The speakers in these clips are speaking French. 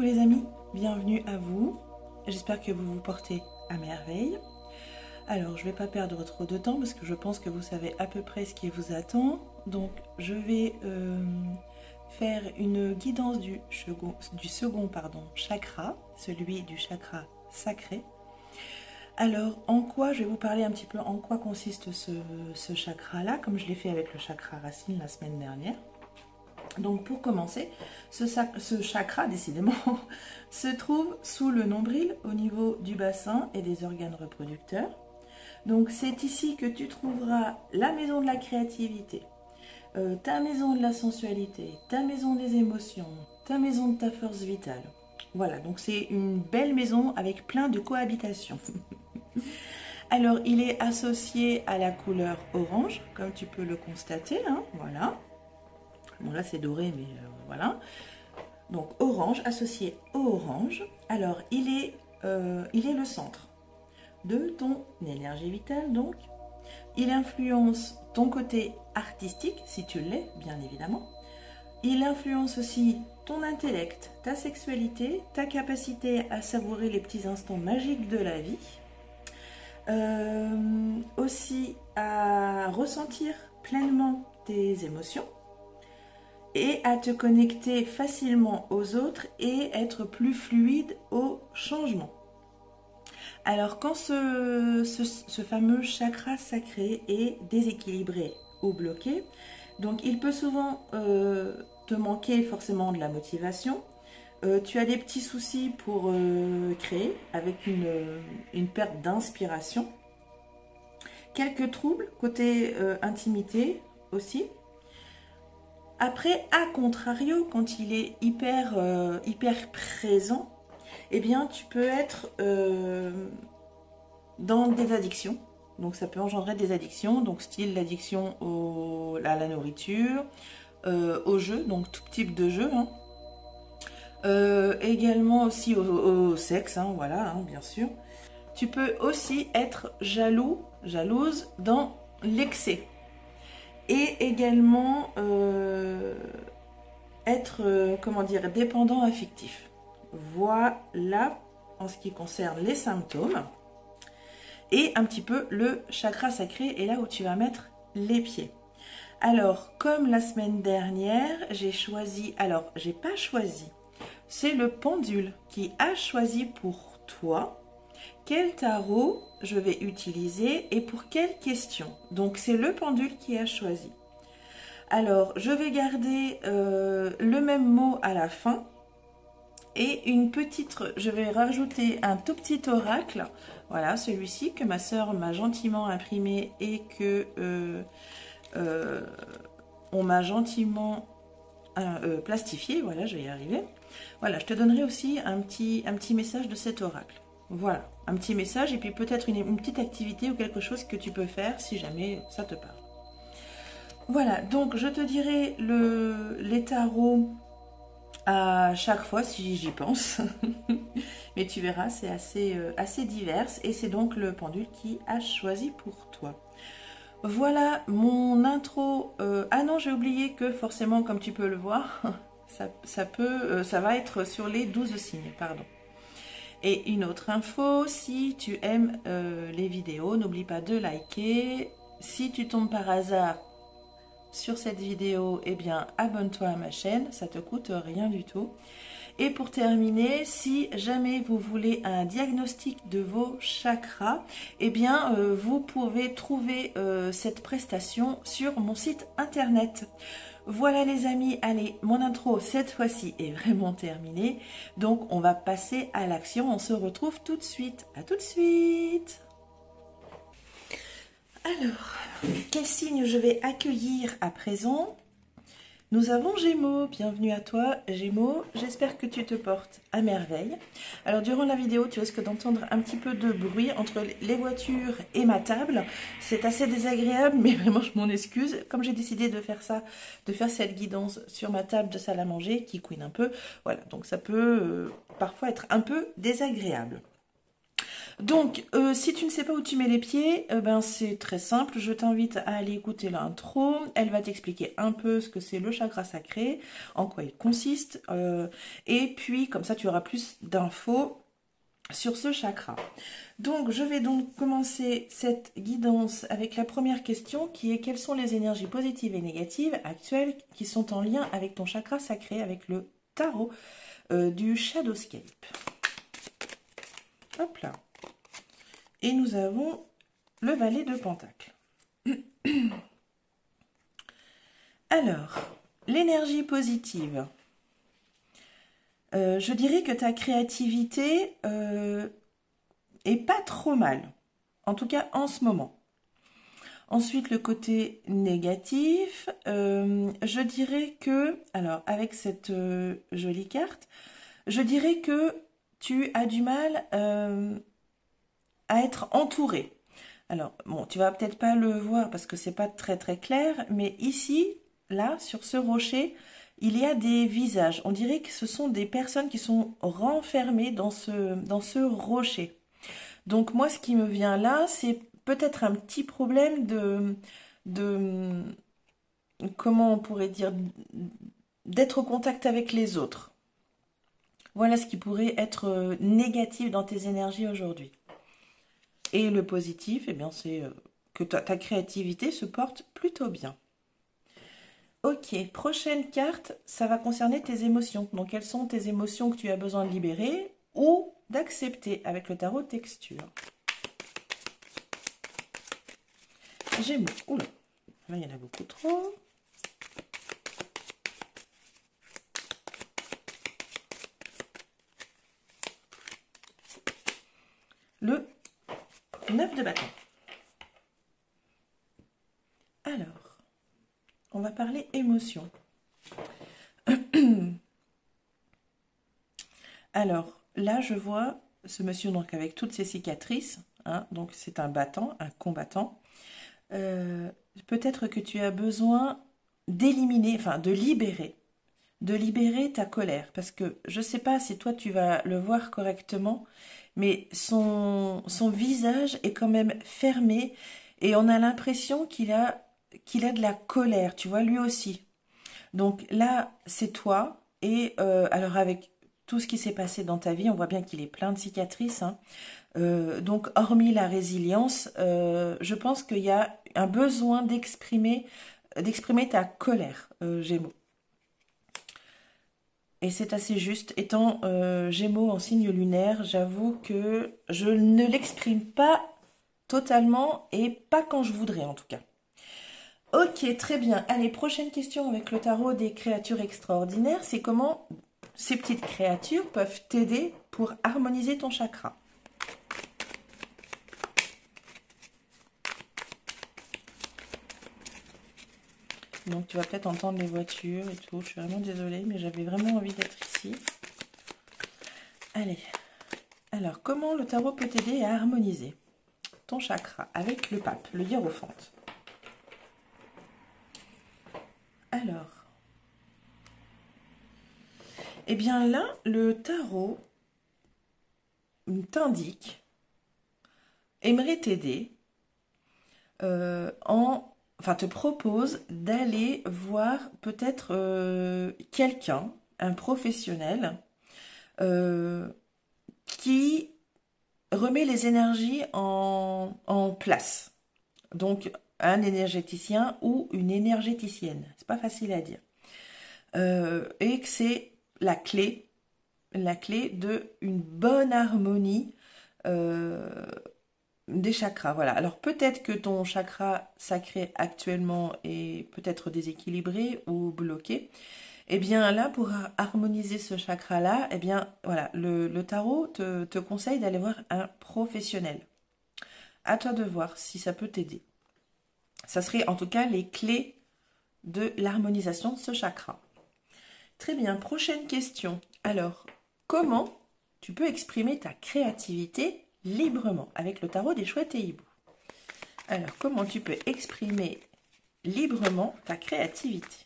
les amis, bienvenue à vous. J'espère que vous vous portez à merveille. Alors je ne vais pas perdre trop de temps parce que je pense que vous savez à peu près ce qui vous attend. Donc je vais faire une guidance du second chakra, celui du chakra sacré. Alors en quoi, je vais vous parler un petit peu en quoi consiste ce chakra-là, comme je l'ai fait avec le chakra racine la semaine dernière. Donc pour commencer, ce chakra, décidément, se trouve sous le nombril, au niveau du bassin et des organes reproducteurs. Donc c'est ici que tu trouveras la maison de la créativité, ta maison de la sensualité, ta maison des émotions, ta maison de ta force vitale. Voilà, donc c'est une belle maison avec plein de cohabitations. Alors il est associé à la couleur orange, comme tu peux le constater, hein, voilà. Bon là c'est doré mais voilà. Donc orange, associé au orange. Alors il est le centre de ton énergie vitale donc. Il influence ton côté artistique si tu l'es bien évidemment. Il influence aussi ton intellect, ta sexualité, ta capacité à savourer les petits instants magiques de la vie. Aussi à ressentir pleinement tes émotions. Et à te connecter facilement aux autres et être plus fluide au changement. Alors quand ce fameux chakra sacré est déséquilibré ou bloqué, donc il peut souvent te manquer forcément de la motivation. Tu as des petits soucis pour créer avec une perte d'inspiration. Quelques troubles côté intimité aussi. Après, à contrario, quand il est hyper présent, eh bien, tu peux être dans des addictions. Donc, ça peut engendrer des addictions, donc style l'addiction à la nourriture, au jeu, donc tout type de jeu. Hein. Également aussi au sexe, hein, voilà, hein, bien sûr. Tu peux aussi être jalouse dans l'excès. Et également être, comment dire, dépendant affectif. Voilà en ce qui concerne les symptômes. Et un petit peu le chakra sacré est là où tu vas mettre les pieds. Alors, comme la semaine dernière, j'ai choisi, alors j'ai pas choisi, c'est le pendule qui a choisi pour toi quel tarot je vais utiliser et pour quelle question. Donc c'est le pendule qui a choisi. Alors je vais garder le même mot à la fin et je vais rajouter un tout petit oracle. Voilà, celui-ci que ma sœur m'a gentiment imprimé et que on m'a gentiment plastifié. Voilà, je vais y arriver. Voilà, je te donnerai aussi un petit message de cet oracle. Voilà, un petit message et puis peut-être une petite activité ou quelque chose que tu peux faire si jamais ça te parle. Voilà, donc je te dirai les tarots à chaque fois si j'y pense. Mais tu verras, c'est assez divers et c'est donc le pendule qui a choisi pour toi. Voilà mon intro. Ah non, j'ai oublié que forcément, comme tu peux le voir, ça va être sur les 12 signes, pardon. Et une autre info, si tu aimes les vidéos, n'oublie pas de liker. Si tu tombes par hasard sur cette vidéo, eh bien abonne-toi à ma chaîne, ça te coûte rien du tout. Et pour terminer, si jamais vous voulez un diagnostic de vos chakras, eh bien vous pouvez trouver cette prestation sur mon site internet. Voilà les amis, allez, mon intro cette fois-ci est vraiment terminée. Donc on va passer à l'action, on se retrouve tout de suite. À tout de suite. Alors, quel signe je vais accueillir à présent? Nous avons Gémeaux, bienvenue à toi Gémeaux, j'espère que tu te portes à merveille. Alors durant la vidéo, tu risques d'entendre un petit peu de bruit entre les voitures et ma table. C'est assez désagréable, mais vraiment je m'en excuse. Comme j'ai décidé de faire ça, de faire cette guidance sur ma table de salle à manger qui couine un peu, voilà, donc ça peut parfois être un peu désagréable. Donc, si tu ne sais pas où tu mets les pieds, ben c'est très simple. Je t'invite à aller écouter l'intro. Elle va t'expliquer un peu ce que c'est le chakra sacré, en quoi il consiste. Et puis, comme ça, tu auras plus d'infos sur ce chakra. Donc, je vais donc commencer cette guidance avec la première question qui est: quelles sont les énergies positives et négatives actuelles qui sont en lien avec ton chakra sacré, avec le tarot du Shadowscape. Hop là. Et nous avons le valet de Pentacle. Alors, l'énergie positive. Je dirais que ta créativité est pas trop mal. En tout cas, en ce moment. Ensuite, le côté négatif. Je dirais que, alors, avec cette jolie carte, je dirais que tu as du mal à être entouré. Alors, bon, tu vas peut-être pas le voir parce que c'est pas très très clair, mais ici, là, sur ce rocher, il y a des visages. On dirait que ce sont des personnes qui sont renfermées dans ce rocher. Donc moi, ce qui me vient là, c'est peut-être un petit problème de comment on pourrait dire, d'être au contact avec les autres. Voilà ce qui pourrait être négatif dans tes énergies aujourd'hui. Et le positif, eh bien, c'est que ta créativité se porte plutôt bien. Ok, prochaine carte, ça va concerner tes émotions. Donc, quelles sont tes émotions que tu as besoin de libérer ou d'accepter avec le tarot texture. Gémeaux. Oula, là, il y en a beaucoup trop. Le 9 de bâton. Alors, on va parler émotion. Alors, là, je vois ce monsieur donc avec toutes ses cicatrices. Hein, donc, c'est un battant, un combattant. Peut-être que tu as besoin d'éliminer, enfin, de libérer ta colère. Parce que je ne sais pas si toi, tu vas le voir correctement, mais son visage est quand même fermé et on a l'impression qu'il a de la colère, tu vois, lui aussi. Donc là, c'est toi. Et alors avec tout ce qui s'est passé dans ta vie, on voit bien qu'il est plein de cicatrices. Hein. Donc hormis la résilience, je pense qu'il y a un besoin d'exprimer ta colère, Gémeaux. Et c'est assez juste. Étant Gémeaux en signe lunaire, j'avoue que je ne l'exprime pas totalement et pas quand je voudrais en tout cas. Ok, très bien. Allez, prochaine question avec le tarot des créatures extraordinaires. C'est comment ces petites créatures peuvent t'aider pour harmoniser ton chakra. Donc tu vas peut-être entendre les voitures et tout. Je suis vraiment désolée, mais j'avais vraiment envie d'être ici. Allez. Alors, comment le tarot peut t'aider à harmoniser ton chakra avec le pape, le hiérophante? Alors, eh bien là, le tarot t'indique, aimerait t'aider enfin te propose d'aller voir peut-être quelqu'un, un professionnel, qui remet les énergies en place. Donc, un énergéticien ou une énergéticienne. C'est pas facile à dire. Et que c'est la clé de une bonne harmonie des chakras. Voilà. Alors, peut-être que ton chakra sacré actuellement est peut-être déséquilibré ou bloqué. Eh bien là, pour harmoniser ce chakra-là, eh bien voilà, le tarot te conseille d'aller voir un professionnel. À toi de voir si ça peut t'aider. Ça serait en tout cas les clés de l'harmonisation de ce chakra. Très bien, prochaine question. Alors, comment tu peux exprimer ta créativité librement avec le tarot des chouettes et hiboux? Alors, comment tu peux exprimer librement ta créativité?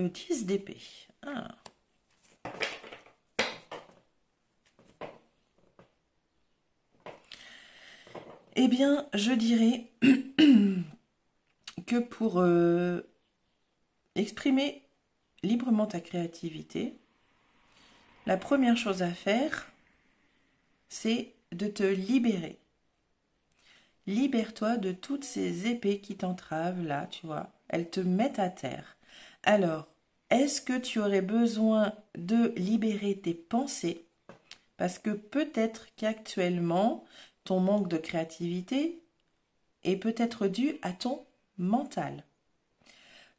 le 10 d'épée. Ah. Eh bien, je dirais que pour exprimer librement ta créativité, la première chose à faire, c'est de te libérer. Libère-toi de toutes ces épées qui t'entravent là, tu vois. Elles te mettent à terre. Alors, est-ce que tu aurais besoin de libérer tes pensées? Parce que peut-être qu'actuellement, ton manque de créativité est peut-être dû à ton mental.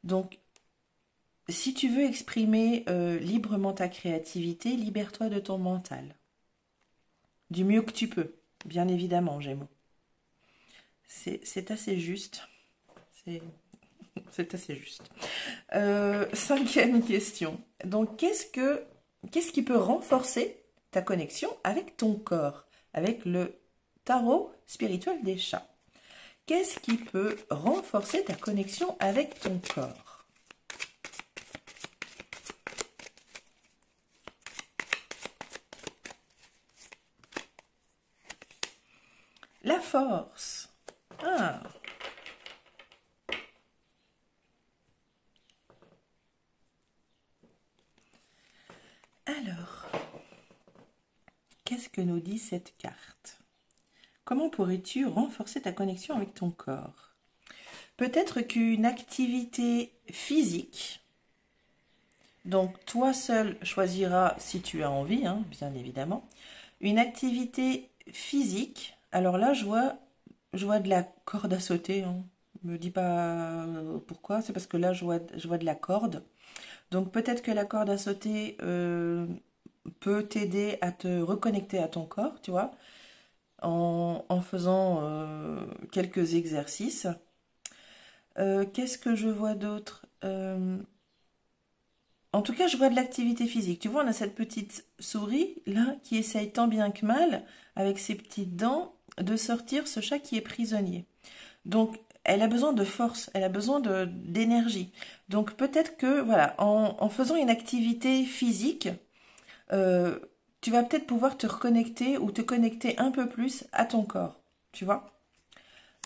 Donc, si tu veux exprimer librement ta créativité, libère-toi de ton mental. Du mieux que tu peux, bien évidemment, Gémeaux. C'est assez juste. C'est assez juste. Cinquième question. Donc, qu'est-ce qui peut renforcer ta connexion avec ton corps, avec le tarot spirituel des chats? Qu'est-ce qui peut renforcer ta connexion avec ton corps? La force. Ah. Alors, qu'est-ce que nous dit cette carte? Comment pourrais-tu renforcer ta connexion avec ton corps? Peut-être qu'une activité physique, donc toi seul choisiras si tu as envie, hein, bien évidemment, une activité physique. Alors là, je vois de la corde à sauter, hein. Me dis pas pourquoi, c'est parce que là, je vois de la corde. Donc peut-être que la corde à sauter peut t'aider à te reconnecter à ton corps, tu vois, en faisant quelques exercices. Qu'est-ce que je vois d'autre? En tout cas, je vois de l'activité physique. Tu vois, on a cette petite souris là qui essaye tant bien que mal, avec ses petites dents, de sortir ce chat qui est prisonnier. Donc, elle a besoin de force, elle a besoin d'énergie. Donc, peut-être que, voilà, en faisant une activité physique, tu vas peut-être pouvoir te reconnecter ou te connecter un peu plus à ton corps. Tu vois?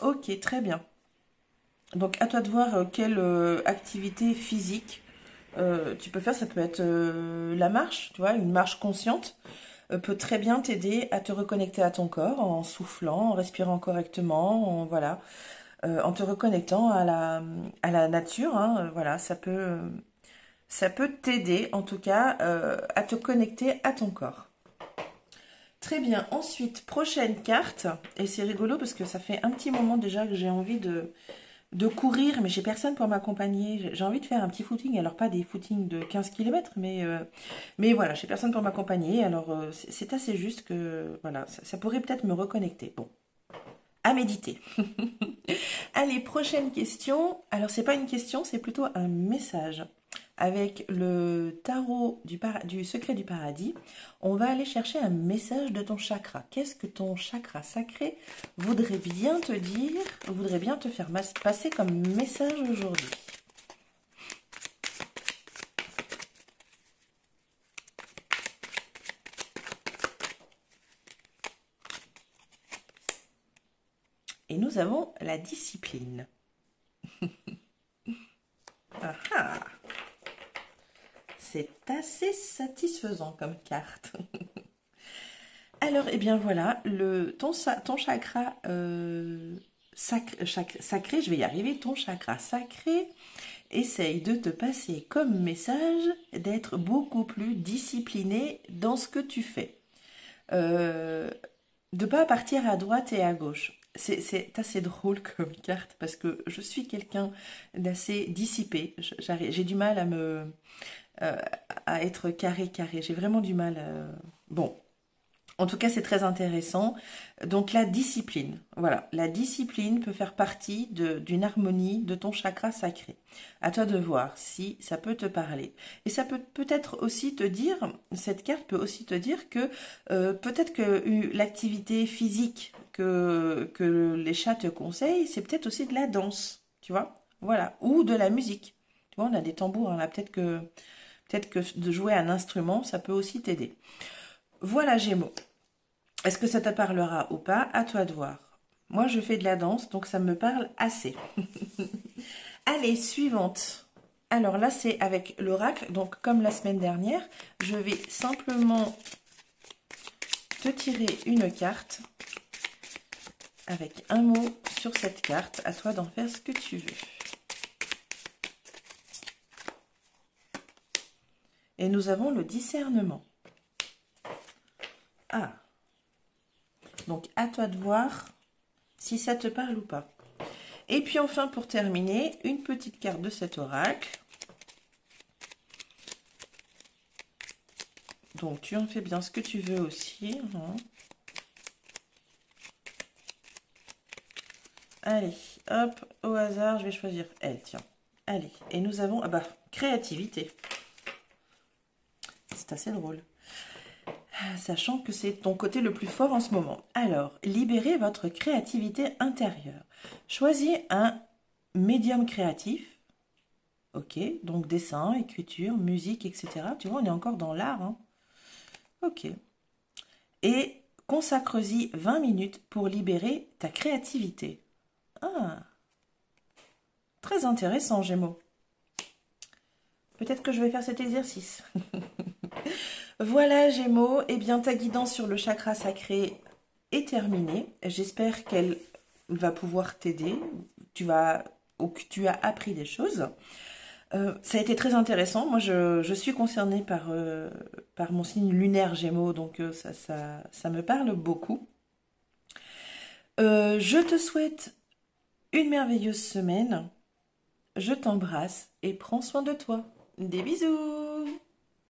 Ok, très bien. Donc, à toi de voir quelle activité physique tu peux faire. Ça peut être la marche, tu vois, une marche consciente peut très bien t'aider à te reconnecter à ton corps en soufflant, en respirant correctement, voilà, en te reconnectant à la nature, hein, voilà, ça peut t'aider en tout cas à te connecter à ton corps. Très bien, ensuite, prochaine carte, et c'est rigolo parce que ça fait un petit moment déjà que j'ai envie de courir, mais j'ai personne pour m'accompagner. J'ai envie de faire un petit footing, alors pas des footings de 15 km, mais voilà, j'ai personne pour m'accompagner, alors c'est assez juste que voilà, ça pourrait peut-être me reconnecter. Bon, à méditer. Allez, prochaine question. Alors, c'est pas une question, c'est plutôt un message. Avec le tarot du secret du paradis, on va aller chercher un message de ton chakra. Qu'est-ce que ton chakra sacré voudrait bien te dire, voudrait bien te faire passer comme message aujourd'hui? Et nous avons la discipline. Ah ah. C'est assez satisfaisant comme carte. Alors, eh bien voilà, ton chakra sacré, je vais y arriver, ton chakra sacré essaye de te passer comme message d'être beaucoup plus discipliné dans ce que tu fais. De ne pas partir à droite et à gauche. C'est assez drôle comme carte parce que je suis quelqu'un d'assez dissipé. J'ai du mal à être carré. J'ai vraiment du mal. Bon, en tout cas, c'est très intéressant. Donc, la discipline. Voilà, la discipline peut faire partie d'une harmonie de ton chakra sacré. À toi de voir si ça peut te parler. Et ça peut peut-être aussi te dire, cette carte peut aussi te dire que peut-être que l'activité physique que les chats te conseillent, c'est peut-être aussi de la danse, tu vois? Voilà, ou de la musique. vois, on a des tambours, hein, là, peut-être que de jouer un instrument, ça peut aussi t'aider. Voilà, Gémeaux. Est-ce que ça te parlera ou pas? À toi de voir. Moi, je fais de la danse, donc ça me parle assez. Allez, suivante. Alors là, c'est avec l'oracle. Donc, comme la semaine dernière, je vais simplement te tirer une carte avec un mot sur cette carte. À toi d'en faire ce que tu veux. Et nous avons le discernement. Ah. Donc, à toi de voir si ça te parle ou pas. Et puis enfin, pour terminer, une petite carte de cet oracle. Donc, tu en fais bien ce que tu veux aussi. Hein. Allez, hop, au hasard, je vais choisir elle, tiens. Allez, et nous avons, ah bah, créativité. C'est assez drôle. Sachant que c'est ton côté le plus fort en ce moment. Alors, libérez votre créativité intérieure. Choisis un médium créatif. Ok, donc dessin, écriture, musique, etc. Tu vois, on est encore dans l'art. Hein. Ok. Et consacre-y 20 minutes pour libérer ta créativité. Ah, très intéressant, Gémeaux. Peut-être que je vais faire cet exercice. Voilà, Gémeaux. Eh bien, ta guidance sur le chakra sacré est terminée. J'espère qu'elle va pouvoir t'aider. Ou que tu as appris des choses. Ça a été très intéressant. Moi, je suis concernée par mon signe lunaire Gémeaux, donc ça me parle beaucoup. Je te souhaite une merveilleuse semaine. Je t'embrasse et prends soin de toi. Des bisous!